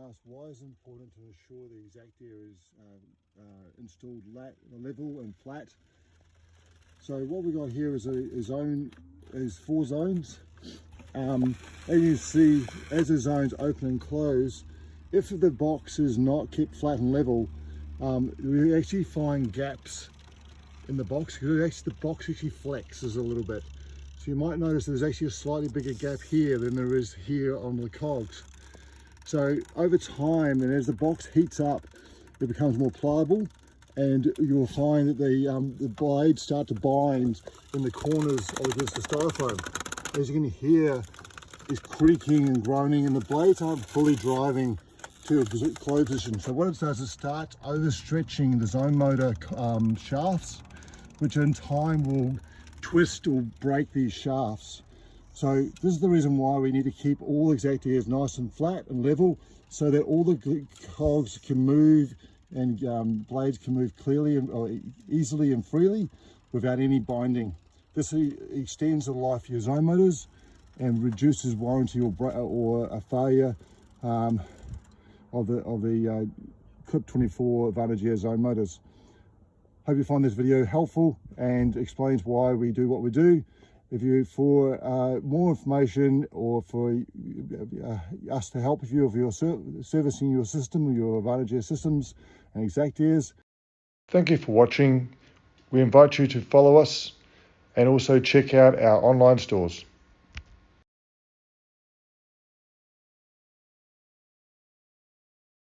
asked why is it important to ensure the exact air is installed level and flat. So what we got here is is 4 zones. As you see, as the zones open and close, if the box is not kept flat and level, we actually find gaps in the box because the box actually flexes a little bit. So you might notice there's actually a slightly bigger gap here than there is here on the cogs. So over time, and as the box heats up, it becomes more pliable, and you'll find that the blades start to bind in the corners against the styrofoam. As you can hear, is creaking and groaning, and the blades aren't fully driving to a closed position. So what it does is start overstretching the zone motor shafts, which in time will twist or break these shafts. So this is the reason why we need to keep all exact ears nice and flat and level, so that all the cogs can move and blades can move clearly or easily and freely without any binding. This extends the life of your zone motors and reduces warranty or a failure of the Clip 24 Advantage Air zone motors. Hope you find this video helpful and explains why we do what we do. If you, for more information or for us to help you with your servicing your system, your Advantage Air systems and exact airs. Thank you for watching. We invite you to follow us and also check out our online stores.